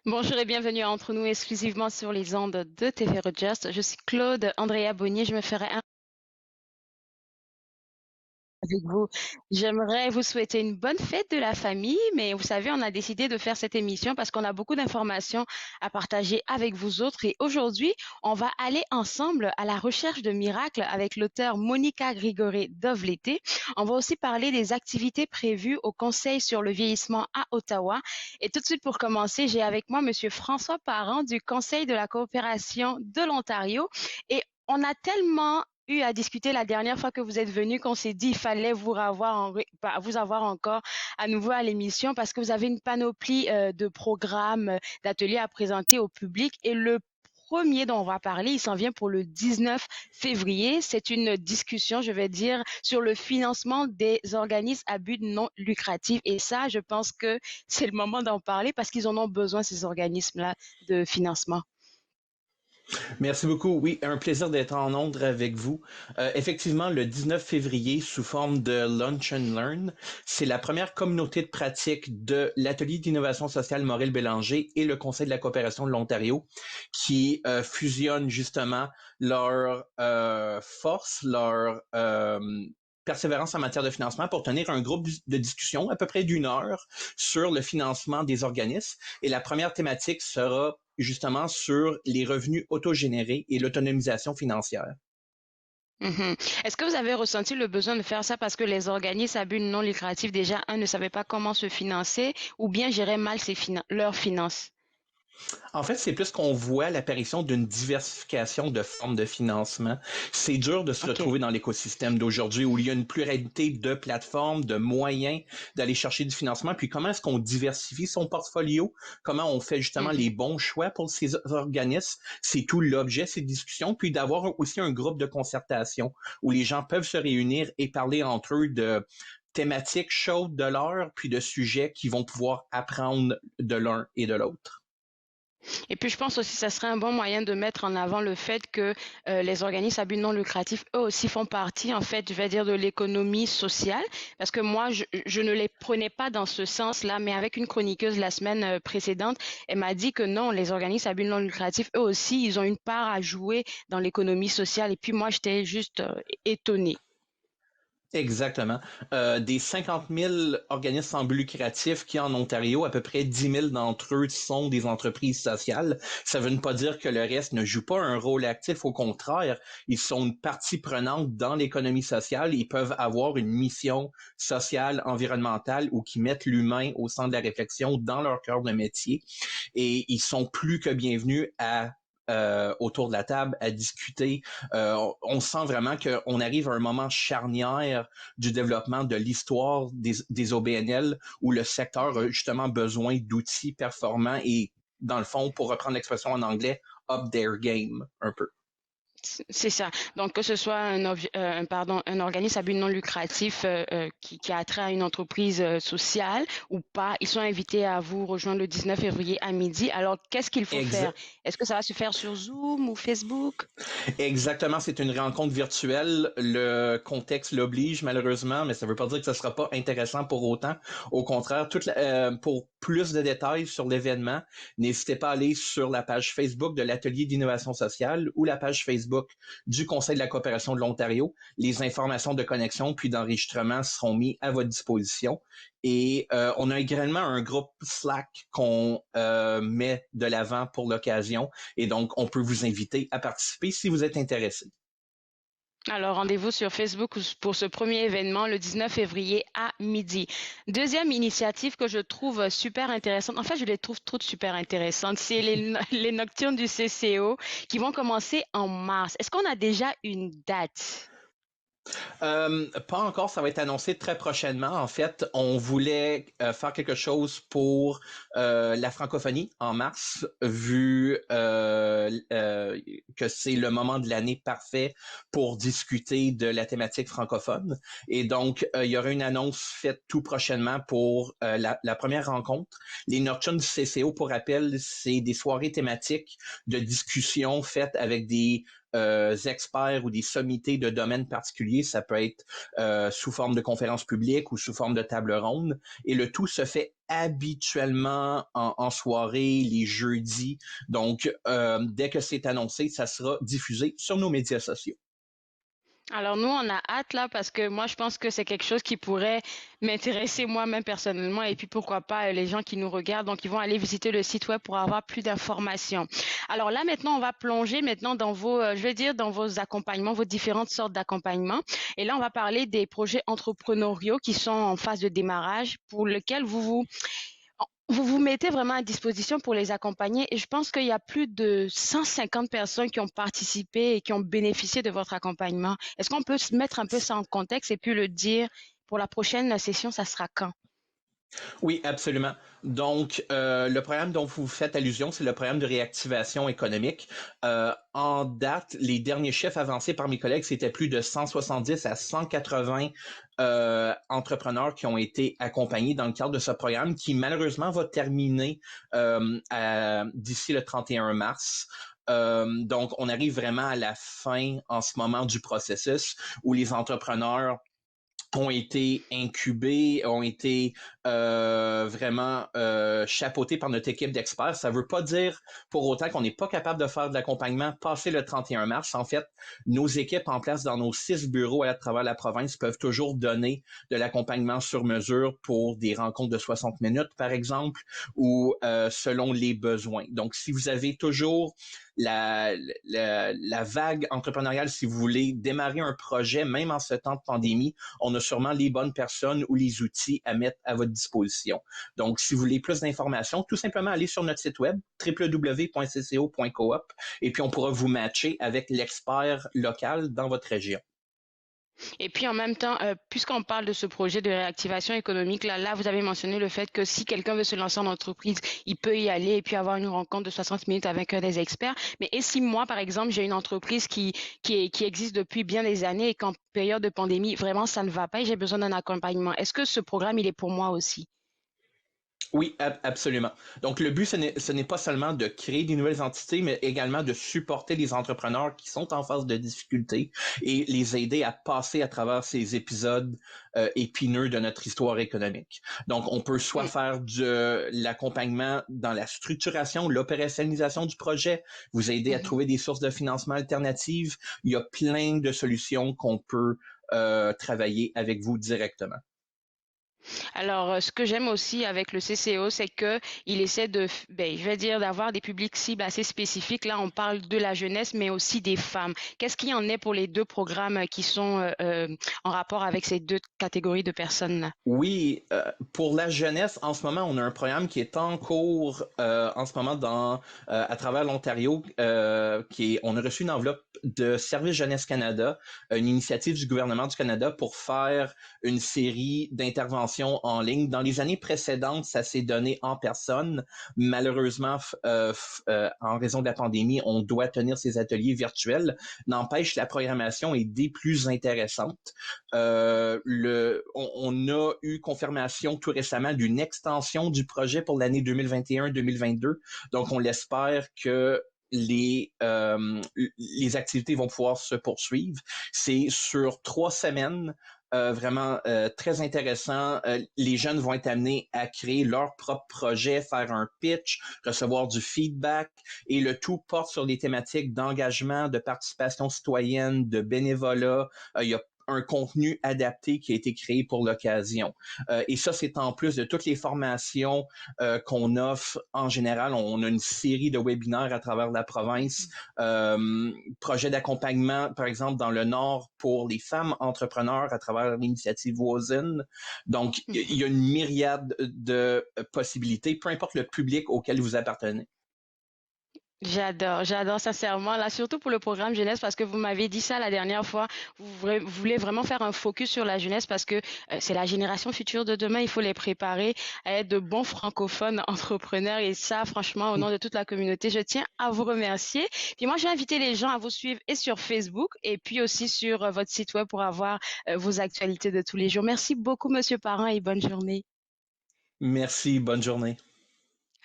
Bonjour et bienvenue à Entre nous exclusivement sur les ondes de TV Rogers. Je suis Claude Andrea Bonnier. Je me ferai un avec vous. J'aimerais vous souhaiter une bonne fête de la famille, mais vous savez, on a décidé de faire cette émission parce qu'on a beaucoup d'informations à partager avec vous autres. Et aujourd'hui, on va aller ensemble à la recherche de miracles avec l'auteur Monica Grigoré Dovleté. On va aussi parler des activités prévues au Conseil sur le vieillissement à Ottawa. Et tout de suite, pour commencer, j'ai avec moi Monsieur François Parent du Conseil de la coopération de l'Ontario. Et on a tellement eu à discuter la dernière fois que vous êtes venu qu'on s'est dit il fallait vous avoir encore à nouveau à l'émission parce que vous avez une panoplie de programmes, d'ateliers à présenter au public. Et le premier dont on va parler, il s'en vient pour le 19 février. C'est une discussion, je vais dire, sur le financement des organismes à but non lucratif. Et ça, je pense que c'est le moment d'en parler parce qu'ils en ont besoin, ces organismes-là, de financement. Merci beaucoup. Oui, un plaisir d'être en Londres avec vous. Effectivement, le 19 février, sous forme de Lunch and Learn, c'est la première communauté de pratique de l'Atelier d'innovation sociale Maurice Bélanger et le Conseil de la coopération de l'Ontario qui fusionnent justement leur force, leur persévérance en matière de financement pour tenir un groupe de discussion à peu près d'1 heure sur le financement des organismes. Et la première thématique sera justement sur les revenus autogénérés et l'autonomisation financière. Mhm. Est-ce que vous avez ressenti le besoin de faire ça parce que les organismes à but non lucratif, déjà, un, ne savaient pas comment se financer ou bien géraient mal leurs finances? En fait, c'est plus qu'on voit l'apparition d'une diversification de formes de financement. C'est dur de se OK. retrouver dans l'écosystème d'aujourd'hui où il y a une pluralité de plateformes, de moyens d'aller chercher du financement. Puis comment est-ce qu'on diversifie son portfolio? Comment on fait justement les Mhm. bons choix pour ces organismes? C'est tout l'objet de ces discussions. Puis d'avoir aussi un groupe de concertation où les gens peuvent se réunir et parler entre eux de thématiques chaudes de l'heure, puis de sujets qui vont pouvoir apprendre de l'un et de l'autre. Et puis, je pense aussi que ça serait un bon moyen de mettre en avant le fait que les organismes à but non lucratif, eux aussi font partie, en fait, je vais dire, de l'économie sociale. Parce que moi, je ne les prenais pas dans ce sens-là, mais avec une chroniqueuse la semaine précédente, elle m'a dit que non, les organismes à but non lucratif, eux aussi, ils ont une part à jouer dans l'économie sociale. Et puis, moi, j'étais juste étonnée. Exactement. Des 50 000 organismes sans but lucratif qui en Ontario, à peu près 10 000 d'entre eux sont des entreprises sociales. Ça veut pas dire que le reste ne joue pas un rôle actif. Au contraire, ils sont une partie prenante dans l'économie sociale. Ils peuvent avoir une mission sociale, environnementale ou qui mettent l'humain au centre de la réflexion dans leur cœur de métier. Et ils sont plus que bienvenus à autour de la table à discuter. On sent vraiment qu'on arrive à un moment charnière du développement de l'histoire des OBNL où le secteur a justement besoin d'outils performants et, dans le fond, pour reprendre l'expression en anglais, up their game un peu. C'est ça. Donc, que ce soit un organisme à but non lucratif qui a trait à une entreprise sociale ou pas, ils sont invités à vous rejoindre le 19 février à midi. Alors, qu'est-ce qu'il faut faire? Exact. Est-ce que ça va se faire sur Zoom ou Facebook? Exactement, c'est une rencontre virtuelle. Le contexte l'oblige malheureusement, mais ça ne veut pas dire que ce sera pas intéressant pour autant. Au contraire, pour plus de détails sur l'événement, n'hésitez pas à aller sur la page Facebook de l'Atelier d'innovation sociale ou la page Facebook du Conseil de la coopération de l'Ontario. Les informations de connexion puis d'enregistrement seront mises à votre disposition. Et on a également un groupe Slack qu'on met de l'avant pour l'occasion. Et donc, on peut vous inviter à participer si vous êtes intéressé. Alors, rendez-vous sur Facebook pour ce premier événement le 19 février à midi. Deuxième initiative que je trouve super intéressante, en fait, je les trouve toutes super intéressantes, c'est les nocturnes du CCO qui vont commencer en mars. Est-ce qu'on a déjà une date? Pas encore, ça va être annoncé très prochainement. En fait, on voulait faire quelque chose pour la francophonie en mars, vu que c'est le moment de l'année parfait pour discuter de la thématique francophone. Et donc, il y aura une annonce faite tout prochainement pour la première rencontre. Les Nocturnes du CCO, pour rappel, c'est des soirées thématiques de discussion faites avec des experts ou des sommités de domaines particuliers. Ça peut être sous forme de conférences publiques ou sous forme de table ronde. Et le tout se fait habituellement en soirée, les jeudis. Donc, dès que c'est annoncé, ça sera diffusé sur nos médias sociaux. Alors nous, on a hâte là parce que moi, je pense que c'est quelque chose qui pourrait m'intéresser moi-même personnellement et puis pourquoi pas les gens qui nous regardent. Donc, ils vont aller visiter le site web pour avoir plus d'informations. Alors là, maintenant, on va plonger maintenant dans vos, je vais dire, dans vos accompagnements, vos différentes sortes d'accompagnements. Et là, on va parler des projets entrepreneuriaux qui sont en phase de démarrage pour lesquels vous vous mettez vraiment à disposition pour les accompagner et je pense qu'il y a plus de 150 personnes qui ont participé et qui ont bénéficié de votre accompagnement. Est-ce qu'on peut se mettre un peu ça en contexte et puis le dire pour la prochaine session, ça sera quand? Oui, absolument. Donc, le programme dont vous faites allusion, c'est le programme de réactivation économique. En date, les derniers chiffres avancés par mes collègues, c'était plus de 170 à 180 entrepreneurs qui ont été accompagnés dans le cadre de ce programme qui malheureusement va terminer d'ici le 31 mars. Donc, on arrive vraiment à la fin en ce moment du processus où les entrepreneurs ont été incubés, ont été vraiment chapeautés par notre équipe d'experts. Ça ne veut pas dire pour autant qu'on n'est pas capable de faire de l'accompagnement passé le 31 mars. En fait, nos équipes en place dans nos 6 bureaux à travers la province peuvent toujours donner de l'accompagnement sur mesure pour des rencontres de 60 minutes, par exemple, ou selon les besoins. Donc, si vous avez toujours la vague entrepreneuriale, si vous voulez démarrer un projet, même en ce temps de pandémie, on a sûrement les bonnes personnes ou les outils à mettre à votre disposition. Donc, si vous voulez plus d'informations, tout simplement allez sur notre site web www.cco.coop et puis on pourra vous matcher avec l'expert local dans votre région. Et puis en même temps, puisqu'on parle de ce projet de réactivation économique, là, vous avez mentionné le fait que si quelqu'un veut se lancer en entreprise, il peut y aller et puis avoir une rencontre de 60 minutes avec un des experts. Mais et si moi, par exemple, j'ai une entreprise qui existe depuis bien des années et qu'en période de pandémie, vraiment, ça ne va pas et j'ai besoin d'un accompagnement, est-ce que ce programme, il est pour moi aussi? Oui, absolument. Donc, le but, ce n'est pas seulement de créer des nouvelles entités, mais également de supporter les entrepreneurs qui sont en phase de difficulté et les aider à passer à travers ces épisodes épineux de notre histoire économique. Donc, on peut soit faire de l'accompagnement dans la structuration, l'opérationnalisation du projet, vous aider à trouver des sources de financement alternatives. Il y a plein de solutions qu'on peut travailler avec vous directement. Alors, ce que j'aime aussi avec le CCO, c'est que il essaie je vais dire, d'avoir des publics cibles assez spécifiques. Là, on parle de la jeunesse, mais aussi des femmes. Qu'est-ce qu'il y en est pour les deux programmes qui sont en rapport avec ces deux catégories de personnes-là? Oui, pour la jeunesse, en ce moment, on a un programme qui est en cours en ce moment à travers l'Ontario, on a reçu une enveloppe de Service Jeunesse Canada, une initiative du gouvernement du Canada pour faire une série d'interventions en ligne. Dans les années précédentes, ça s'est donné en personne. Malheureusement, en raison de la pandémie, on doit tenir ces ateliers virtuels. N'empêche, la programmation est des plus intéressantes. On a eu confirmation tout récemment d'une extension du projet pour l'année 2021-2022. Donc, on l'espère que les activités vont pouvoir se poursuivre. C'est sur 3 semaines. Vraiment très intéressant. Les jeunes vont être amenés à créer leur propre projet, faire un pitch, recevoir du feedback et le tout porte sur des thématiques d'engagement, de participation citoyenne, de bénévolat. Il y a un contenu adapté qui a été créé pour l'occasion. Et ça, c'est en plus de toutes les formations qu'on offre en général. On a une série de webinaires à travers la province. Projet d'accompagnement, par exemple, dans le Nord pour les femmes entrepreneurs à travers l'initiative Wozen. Donc, il y a une myriade de possibilités, peu importe le public auquel vous appartenez. J'adore sincèrement, là, surtout pour le programme jeunesse, parce que vous m'avez dit ça la dernière fois. Vous voulez vraiment faire un focus sur la jeunesse parce que c'est la génération future de demain. Il faut les préparer à être de bons francophones entrepreneurs. Et ça, franchement, au nom de toute la communauté, je tiens à vous remercier. Puis moi, je vais inviter les gens à vous suivre et sur Facebook et puis aussi sur votre site web pour avoir vos actualités de tous les jours. Merci beaucoup, Monsieur Parent, et bonne journée. Merci, bonne journée.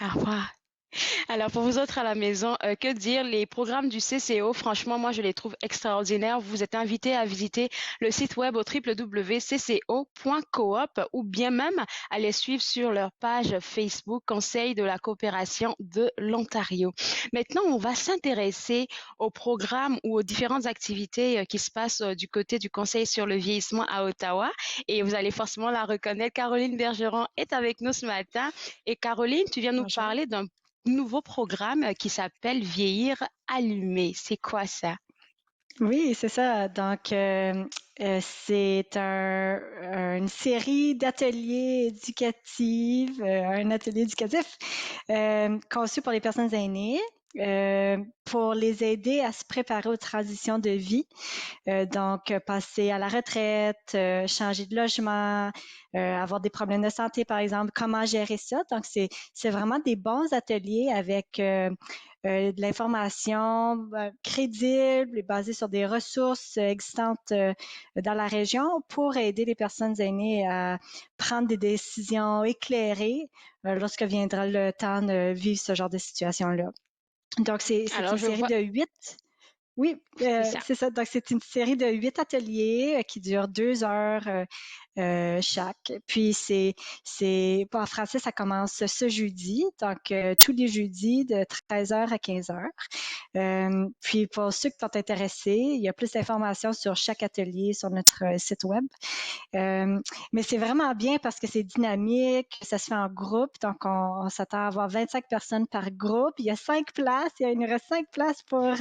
Au revoir. Alors pour vous autres à la maison, que dire? Les programmes du CCO, franchement, moi je les trouve extraordinaires. Vous êtes invités à visiter le site web au www.cco.coop ou bien même à les suivre sur leur page Facebook Conseil de la coopération de l'Ontario. Maintenant, on va s'intéresser aux programmes ou aux différentes activités qui se passent du côté du Conseil sur le vieillissement à Ottawa. Et vous allez forcément la reconnaître. Caroline Bergeron est avec nous ce matin. Et Caroline, tu viens nous Bonjour. parler d'un nouveau programme qui s'appelle Vieillir allumé. C'est quoi ça? Oui, c'est ça. Donc, c'est une série d'ateliers éducatifs, un atelier éducatif conçu pour les personnes aînées, pour les aider à se préparer aux transitions de vie. Donc, passer à la retraite, changer de logement, avoir des problèmes de santé, par exemple, comment gérer ça. Donc, c'est vraiment des bons ateliers avec de l'information crédible et basée sur des ressources existantes dans la région pour aider les personnes aînées à prendre des décisions éclairées lorsque viendra le temps de vivre ce genre de situation-là. Donc, c'est Alors, une je série vois, de 8. Oui, c'est ça. c'est ça. Donc, c'est une série de 8 ateliers qui durent 2 heures chaque. Puis, en français, ça commence ce jeudi, donc tous les jeudis de 13h à 15h. Puis, pour ceux qui sont intéressés, il y a plus d'informations sur chaque atelier sur notre site web. Mais c'est vraiment bien parce que c'est dynamique, ça se fait en groupe, donc on s'attend à avoir 25 personnes par groupe. Il y a 5 places, il nous reste 5 places pour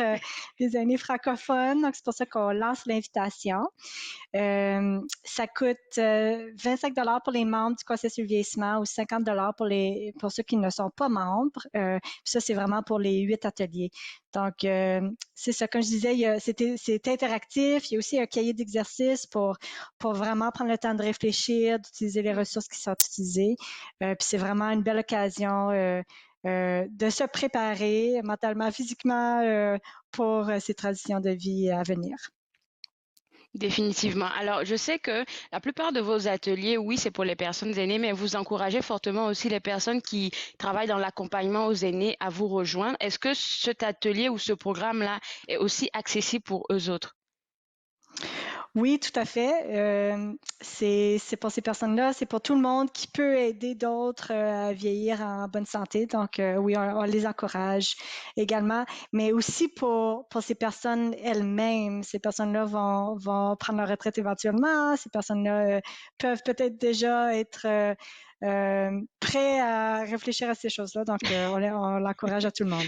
les aînés francophones, donc c'est pour ça qu'on lance l'invitation. Ça coûte 25 pour les membres du Conseil sur le vieillissement ou 50 pour ceux qui ne sont pas membres. Ça, c'est vraiment pour les 8 ateliers. Donc, c'est ça, comme je disais, c'est interactif. Il y a aussi un cahier d'exercice pour vraiment prendre le temps de réfléchir, d'utiliser les ressources qui sont utilisées. Puis c'est vraiment une belle occasion de se préparer mentalement, physiquement pour ces transitions de vie à venir. Définitivement. Alors, je sais que la plupart de vos ateliers, oui, c'est pour les personnes aînées, mais vous encouragez fortement aussi les personnes qui travaillent dans l'accompagnement aux aînés à vous rejoindre. Est-ce que cet atelier ou ce programme-là est aussi accessible pour eux autres? Oui, tout à fait. C'est pour ces personnes-là, c'est pour tout le monde qui peut aider d'autres à vieillir en bonne santé. Donc, oui, on les encourage également, mais aussi pour ces personnes elles-mêmes. Ces personnes-là vont prendre leur retraite éventuellement. Ces personnes-là peuvent peut-être déjà être prêts à réfléchir à ces choses-là. Donc, on l'encourage à tout le monde.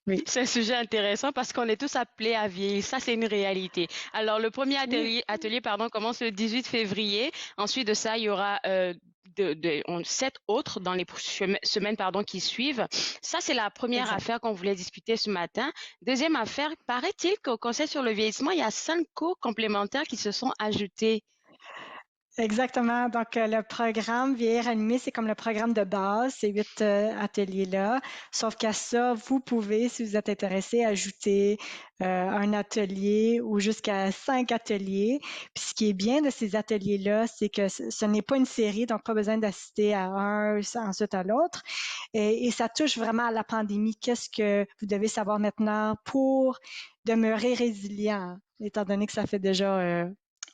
Oui. C'est un sujet intéressant parce qu'on est tous appelés à vieillir. Ça, c'est une réalité. Alors, le premier Oui. atelier commence le 18 février. Ensuite de ça, il y aura 7 autres dans les semaines qui suivent. Ça, c'est la première Exact. affaire qu'on voulait discuter ce matin. Deuxième affaire, paraît-il qu'au Conseil sur le vieillissement, il y a 5 cours complémentaires qui se sont ajoutés. Exactement. Donc, le programme Vieillir animé, c'est comme le programme de base, ces 8 ateliers-là. Sauf qu'à ça, vous pouvez, si vous êtes intéressé, ajouter un atelier ou jusqu'à 5 ateliers. Puis, ce qui est bien de ces ateliers-là, c'est que ce n'est pas une série, donc pas besoin d'assister à un, ensuite à l'autre. Et ça touche vraiment à la pandémie. Qu'est-ce que vous devez savoir maintenant pour demeurer résilient, étant donné que ça fait déjà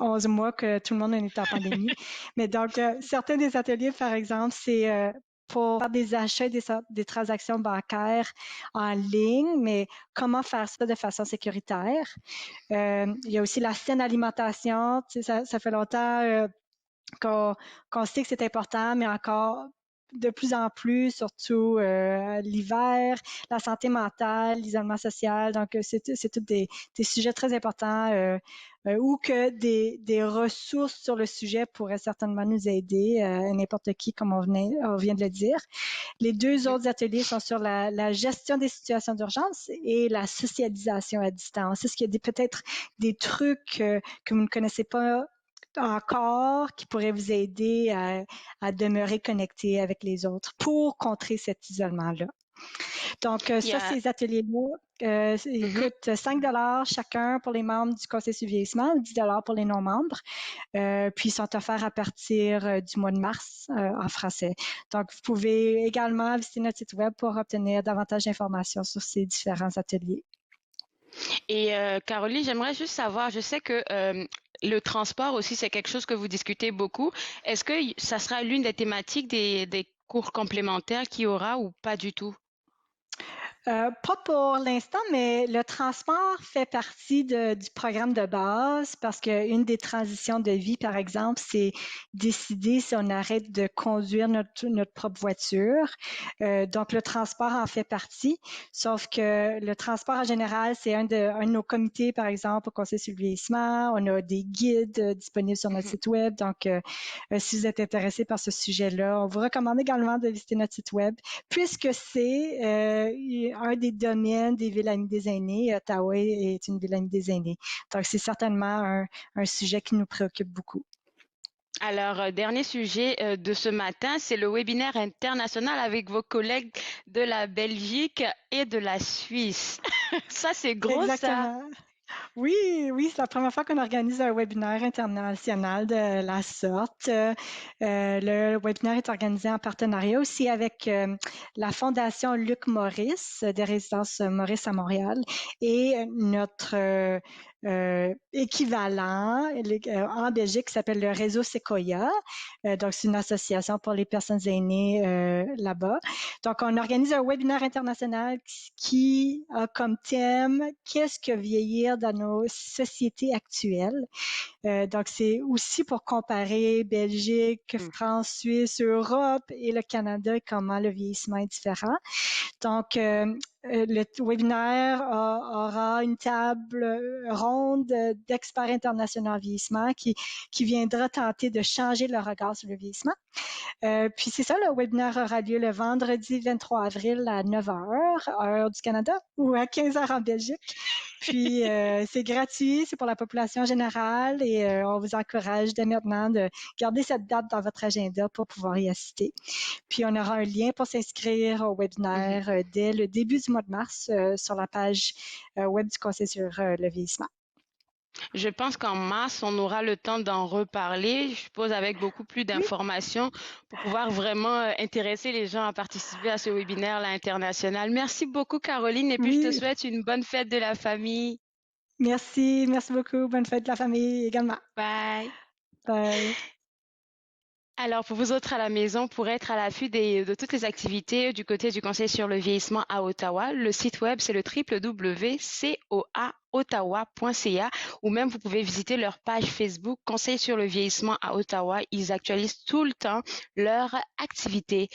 11 mois que tout le monde est en pandémie. Mais donc, certains des ateliers, par exemple, c'est pour faire des achats, des transactions bancaires en ligne, mais comment faire ça de façon sécuritaire. Il y a aussi la saine alimentation. Tu sais, ça fait longtemps qu'on sait que c'est important, mais encore de plus en plus, surtout l'hiver, la santé mentale, l'isolement social. Donc, c'est tous des sujets très importants ou que des ressources sur le sujet pourraient certainement nous aider, n'importe qui, comme on vient de le dire. Les 2 autres ateliers sont sur la gestion des situations d'urgence et la socialisation à distance. Est-ce qu'il y a peut-être des trucs que vous ne connaissez pas encore qui pourraient vous aider à demeurer connecté avec les autres pour contrer cet isolement-là? Donc, Il y ça, a ces ateliers-là. Il Mhm. coûte 5 chacun pour les membres du Conseil sur le vieillissement, 10 pour les non-membres. Puis ils sont offerts à partir du mois de mars en français. Donc, vous pouvez également visiter notre site web pour obtenir davantage d'informations sur ces différents ateliers. Et Caroline, j'aimerais juste savoir, je sais que le transport aussi, c'est quelque chose que vous discutez beaucoup. Est-ce que ça sera l'une des thématiques des cours complémentaires qu'il y aura ou pas du tout? Pas pour l'instant, mais le transport fait partie du programme de base parce qu'une des transitions de vie, par exemple, c'est décider si on arrête de conduire notre propre voiture. Donc, le transport en fait partie, sauf que le transport en général, c'est un de nos comités, par exemple, au Conseil sur le vieillissement. On a des guides disponibles sur notre Mhm. site web. Donc, si vous êtes intéressé par ce sujet-là, on vous recommande également de visiter notre site web puisque c'est un des domaines des villes amies des aînés. Ottawa est une ville amie des aînés. Donc, c'est certainement un sujet qui nous préoccupe beaucoup. Alors, dernier sujet de ce matin, c'est le webinaire international avec vos collègues de la Belgique et de la Suisse. Ça, c'est gros, ça. Exactement. Oui, oui, c'est la première fois qu'on organise un webinaire international de la sorte. Le webinaire est organisé en partenariat aussi avec la Fondation Luc Maurice des résidences Maurice à Montréal et notre équivalent en Belgique qui s'appelle le Réseau Sequoia. Donc, c'est une association pour les personnes aînées là-bas. Donc, on organise un webinaire international qui a comme thème qu'est-ce que vieillir dans nos sociétés actuelles. Donc, c'est aussi pour comparer Belgique, Mm. France, Suisse, Europe et le Canada, comment le vieillissement est différent. Donc, le webinaire aura une table ronde d'experts internationaux en vieillissement qui viendra tenter de changer le regard sur le vieillissement. Puis c'est ça, le webinaire aura lieu le vendredi 23 avril à 9 heures, heure du Canada, ou à 15 heures en Belgique. Puis c'est gratuit, c'est pour la population générale et on vous encourage dès maintenant de garder cette date dans votre agenda pour pouvoir y assister. Puis on aura un lien pour s'inscrire au Mhm. webinaire dès le début du mois de mars sur la page web du Conseil sur le vieillissement. Je pense qu'en mars, on aura le temps d'en reparler, je suppose avec beaucoup plus Oui, d'informations pour pouvoir vraiment intéresser les gens à participer à ce webinaire-là international. Merci beaucoup, Caroline, et puis je te oui. souhaite une bonne fête de la famille. Merci, merci beaucoup. Bonne fête de la famille également. Bye. Bye. Alors, pour vous autres à la maison, pour être à l'affût de toutes les activités du côté du Conseil sur le vieillissement à Ottawa, le site web, c'est le www.coaottawa.ca ou même vous pouvez visiter leur page Facebook Conseil sur le vieillissement à Ottawa. Ils actualisent tout le temps leurs activités.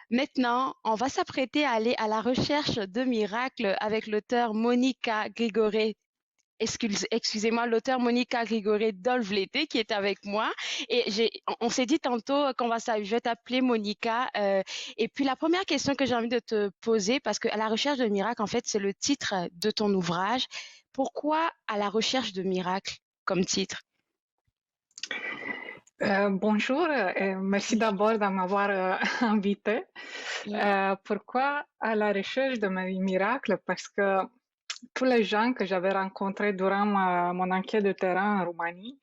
Maintenant, on va s'apprêter à aller à la recherche de miracles avec l'auteur Monica Grigoré. Excusez-moi, l'auteur Monica Grigoré Dolvlété qui est avec moi. Et on s'est dit tantôt je vais t'appeler Monica. Et puis la première question que j'ai envie de te poser, parce que à la recherche de miracles, en fait, c'est le titre de ton ouvrage. Pourquoi à la recherche de miracles comme titre? Bonjour, merci d'abord de m'avoir invité. Pourquoi à la recherche de mes miracles? Parce que tous les gens que j'avais rencontrés durant mon enquête de terrain en Roumanie,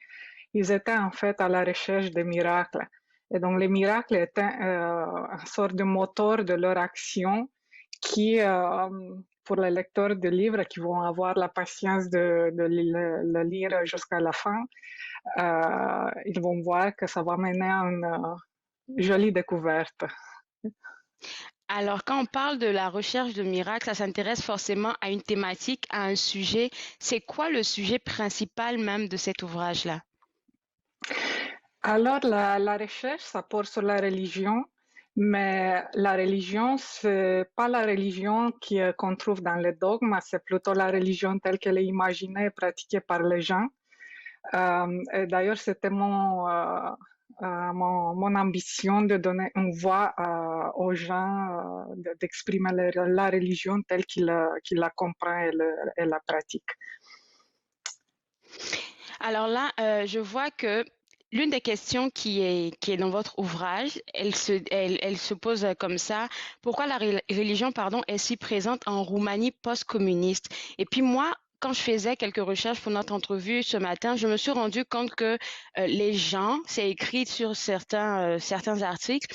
ils étaient en fait à la recherche de miracles. Et donc les miracles étaient une sorte de moteur de leur action qui, pour les lecteurs de livres qui vont avoir la patience de le lire jusqu'à la fin, ils vont voir que ça va mener à une jolie découverte. Alors, quand on parle de la recherche de miracles, ça s'intéresse forcément à une thématique, à un sujet. C'est quoi le sujet principal même de cet ouvrage-là? Alors, la recherche, ça porte sur la religion, mais la religion, c'est pas la religion qu'on trouve dans les dogmes, c'est plutôt la religion telle qu'elle est imaginée et pratiquée par les gens. Et d'ailleurs, c'était mon ambition de donner une voix aux gens, d'exprimer la religion telle qu'ils la comprennent et la pratiquent. Alors là, je vois que l'une des questions qui est dans votre ouvrage, elle se pose comme ça. Pourquoi la religion, pardon, est si présente en Roumanie post-communiste? Et puis moi, quand je faisais quelques recherches pour notre entrevue ce matin, je me suis rendu compte que les gens, c'est écrit sur certains articles,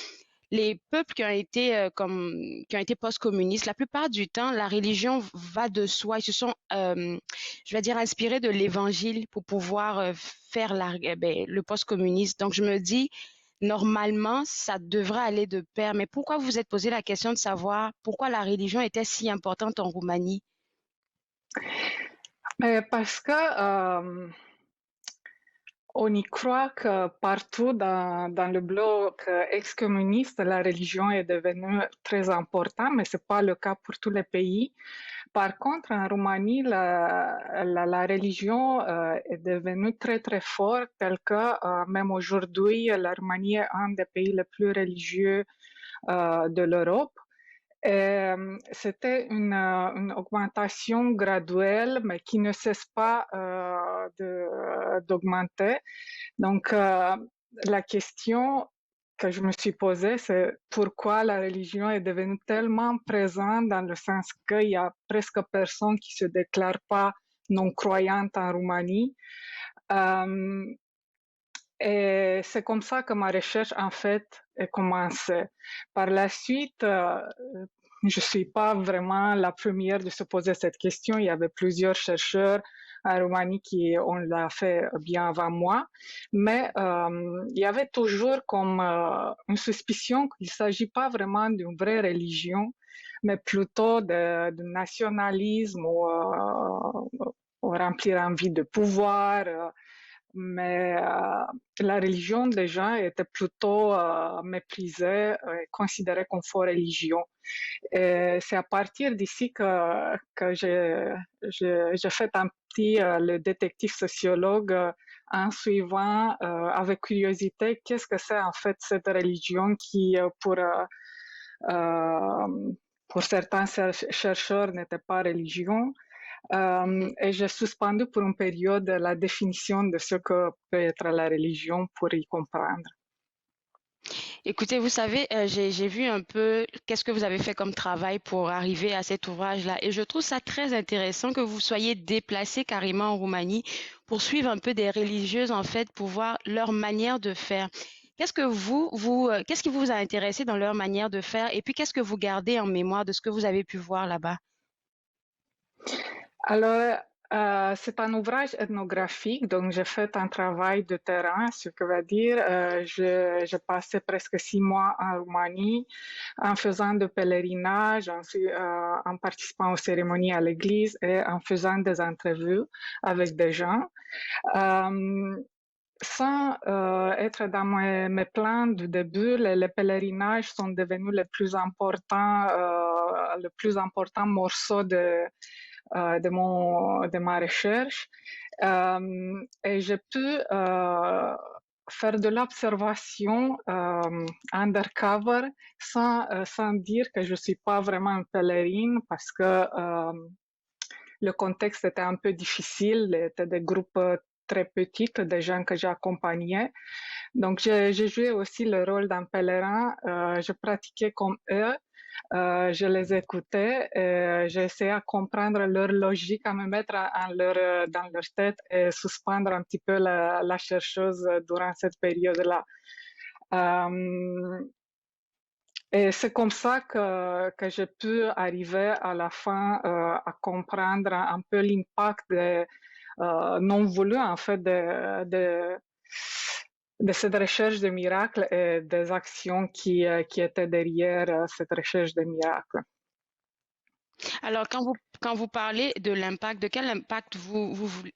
les peuples qui ont été post-communistes, la plupart du temps, la religion va de soi. Ils se sont, je vais dire, inspirés de l'évangile pour pouvoir faire le post-communiste. Donc, je me dis, normalement, ça devrait aller de pair. Mais pourquoi vous vous êtes posé la question de savoir pourquoi la religion était si importante en Roumanie? Parce que on y croit que partout dans le bloc ex-communiste, la religion est devenue très importante, mais ce n'est pas le cas pour tous les pays. Par contre, en Roumanie, la religion est devenue très, très forte, tel que même aujourd'hui, la Roumanie est un des pays les plus religieux de l'Europe. C'était une augmentation graduelle, mais qui ne cesse pas d'augmenter. Donc, la question que je me suis posée, c'est pourquoi la religion est devenue tellement présente dans le sens qu'il y a presque personne qui se déclare pas non-croyante en Roumanie. Et c'est comme ça que ma recherche, en fait, a commencé. Par la suite, je suis pas vraiment la première de se poser cette question. Il y avait plusieurs chercheurs en Roumanie qui ont l'a fait bien avant moi, mais il y avait toujours comme une suspicion qu'il ne s'agit pas vraiment d'une vraie religion, mais plutôt de nationalisme ou remplir envie de pouvoir. Mais la religion déjà était plutôt méprisée et considérée comme faux religion. Et c'est à partir d'ici que j'ai fait un petit le détective sociologue en suivant avec curiosité qu'est-ce que c'est en fait cette religion qui pour certains chercheurs n'était pas religion. Et j'ai suspendu pour une période la définition de ce que peut être la religion pour y comprendre. Écoutez, vous savez, j'ai vu un peu qu'est-ce que vous avez fait comme travail pour arriver à cet ouvrage-là. Et je trouve ça très intéressant que vous soyez déplacé carrément en Roumanie pour suivre un peu des religieuses, en fait, pour voir leur manière de faire. Qu'est-ce que qu'est-ce qui vous a intéressé dans leur manière de faire? Et puis, qu'est-ce que vous gardez en mémoire de ce que vous avez pu voir là-bas? Alors, c'est un ouvrage ethnographique, donc j'ai fait un travail de terrain, ce que veut dire, j'ai passé presque 6 mois en Roumanie en faisant de pèlerinage, en participant aux cérémonies à l'église et en faisant des entrevues avec des gens. Sans être dans mes plans du début, les pèlerinages sont devenus le plus important morceau de ma recherche. Et j'ai pu faire de l'observation undercover sans dire que je ne suis pas vraiment une pèlerine parce que le contexte était un peu difficile, c'était des groupes très petits, des gens que j'accompagnais. Donc, j'ai joué aussi le rôle d'un pèlerin. Je pratiquais comme eux. Je les écoutais et j'essayais de comprendre leur logique, à me mettre dans leur tête et suspendre un petit peu la chercheuse durant cette période-là. Et c'est comme ça que j'ai pu arriver à la fin à comprendre un peu l'impact non voulu en fait de cette recherche de miracles et des actions qui étaient derrière cette recherche de miracles. Alors, quand vous parlez de l'impact, de quel impact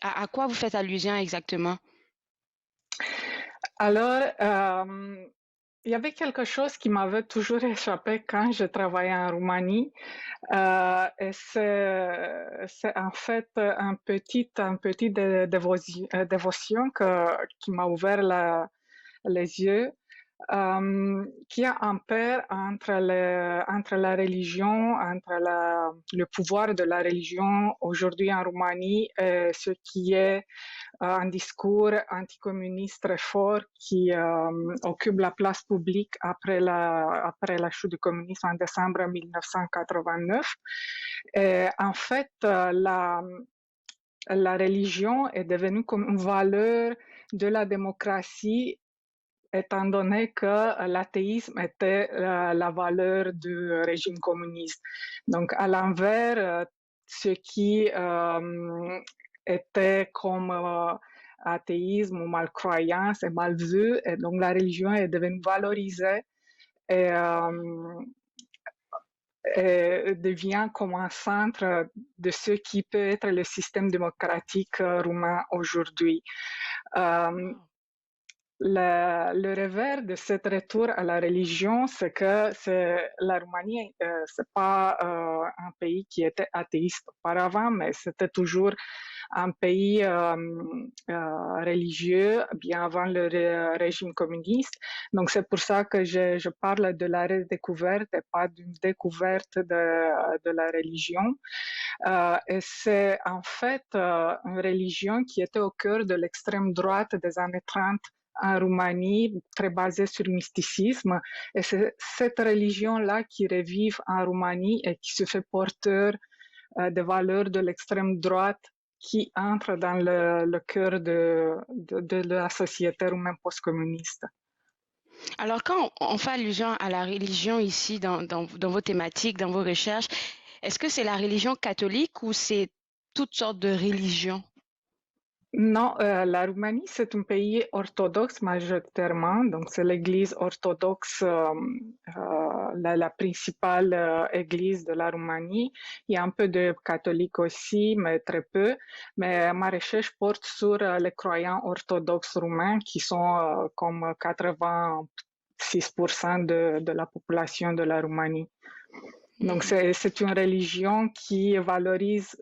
à quoi vous faites allusion exactement? Alors, il y avait quelque chose qui m'avait toujours échappé quand je travaillais en Roumanie. Et c'est en fait un petit dévotion qui m'a ouvert les yeux. qui a un pair entre la religion, entre le pouvoir de la religion aujourd'hui en Roumanie et ce qui est un discours anticommuniste très fort qui occupe la place publique après la chute du communisme en décembre 1989. Et en fait, la religion est devenue comme une valeur de la démocratie, étant donné que l'athéisme était la valeur du régime communiste. Donc, à l'envers, ce qui était comme athéisme ou malcroyance est mal vu, et donc la religion est devenue valorisée et devient comme un centre de ce qui peut être le système démocratique roumain aujourd'hui. Le revers de ce retour à la religion, c'est que la Roumanie, c'est pas un pays qui était athéiste auparavant, mais c'était toujours un pays religieux bien avant le régime communiste. Donc c'est pour ça que je parle de la redécouverte et pas d'une découverte de la religion. Et c'est en fait une religion qui était au cœur de l'extrême droite des années 30 en Roumanie, très basée sur le mysticisme. Et c'est cette religion-là qui revive en Roumanie et qui se fait porteur des valeurs de l'extrême droite qui entrent dans le cœur de la société roumaine post-communiste. Alors, quand on fait allusion à la religion ici dans vos thématiques, dans vos recherches, est-ce que c'est la religion catholique ou c'est toutes sortes de religions? Non, la Roumanie, c'est un pays orthodoxe majoritairement, donc c'est l'église orthodoxe, la principale église de la Roumanie. Il y a un peu de catholiques aussi, mais très peu. Mais ma recherche porte sur les croyants orthodoxes roumains qui sont comme 86% de la population de la Roumanie. Donc, c'est une religion qui valorise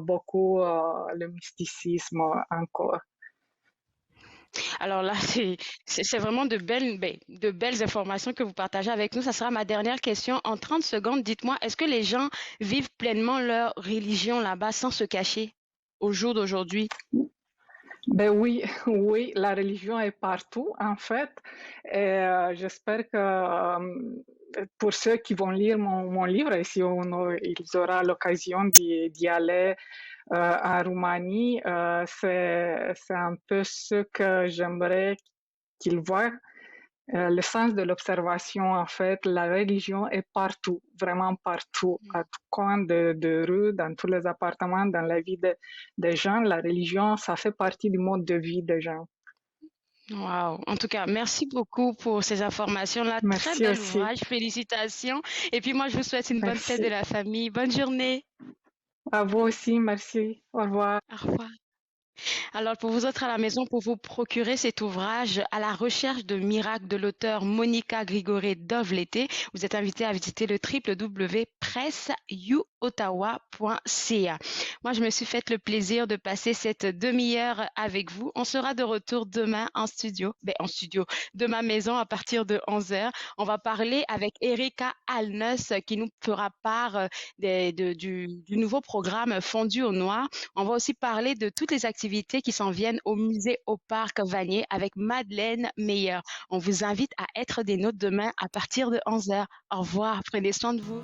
beaucoup le mysticisme encore. Alors là, c'est vraiment de belles informations que vous partagez avec nous. Ça sera ma dernière question. En 30 secondes, dites-moi, est-ce que les gens vivent pleinement leur religion là-bas sans se cacher au jour d'aujourd'hui? Ben oui, oui, la religion est partout en fait. Et j'espère que pour ceux qui vont lire mon livre, et si ils auront l'occasion d'y aller en Roumanie, c'est un peu ce que j'aimerais qu'ils voient. Le sens de l'observation, en fait, la religion est partout, vraiment partout, à tout coin de rue, dans tous les appartements, dans la vie des gens. La religion, ça fait partie du mode de vie des gens. Wow. En tout cas, merci beaucoup pour ces informations-là. Très bel ouvrage, félicitations. Et puis moi, je vous souhaite une bonne fête de la famille. Bonne journée. À vous aussi, merci. Au revoir. Au revoir. Alors, pour vous autres à la maison, pour vous procurer cet ouvrage À la recherche de miracles de l'auteur Monica Grigoré Dovleté, vous êtes invité à visiter le www.pressyoutawa.ca. Moi, je me suis fait le plaisir de passer cette demi-heure avec vous. On sera de retour demain en studio, de ma maison à partir de 11h. On va parler avec Erika Alnes qui nous fera part du nouveau programme Fondu au Noir. On va aussi parler de toutes les activités qui s'en viennent au musée au parc Vanier avec Madeleine Meyer. On vous invite à être des nôtres demain à partir de 11h. Au revoir, prenez soin de vous.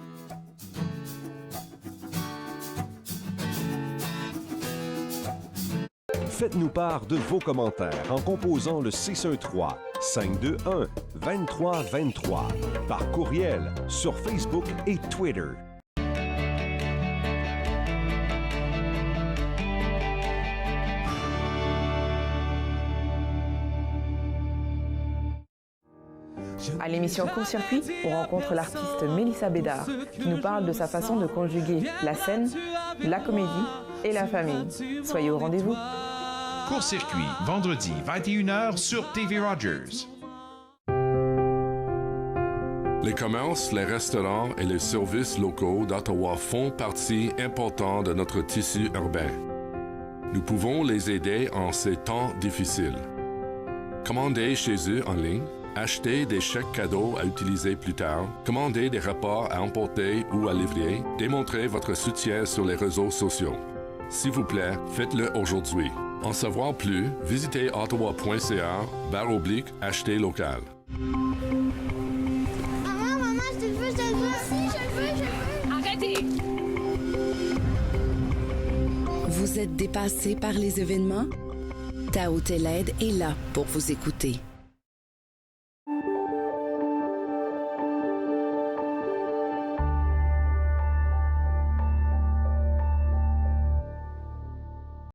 Faites-nous part de vos commentaires en composant le 613-521-2323 par courriel sur Facebook et Twitter. À l'émission Court Circuit, on rencontre l'artiste Mélissa Bédard qui nous parle de sa façon de conjuguer la scène, la comédie et la famille. Soyez au rendez-vous. Court Circuit, vendredi 21h sur TV Rogers. Les commerces, les restaurants et les services locaux d'Ottawa font partie importante de notre tissu urbain. Nous pouvons les aider en ces temps difficiles. Commandez chez eux en ligne, acheter des chèques cadeaux à utiliser plus tard, commander des repas à emporter ou à livrer, démontrer votre soutien sur les réseaux sociaux. S'il vous plaît, faites-le aujourd'hui. En savoir plus, visitez ottawa.ca/acheter local. Maman, je veux. Si, je veux. Arrêtez! Vous êtes dépassé par les événements? Tao Teled est là pour vous écouter.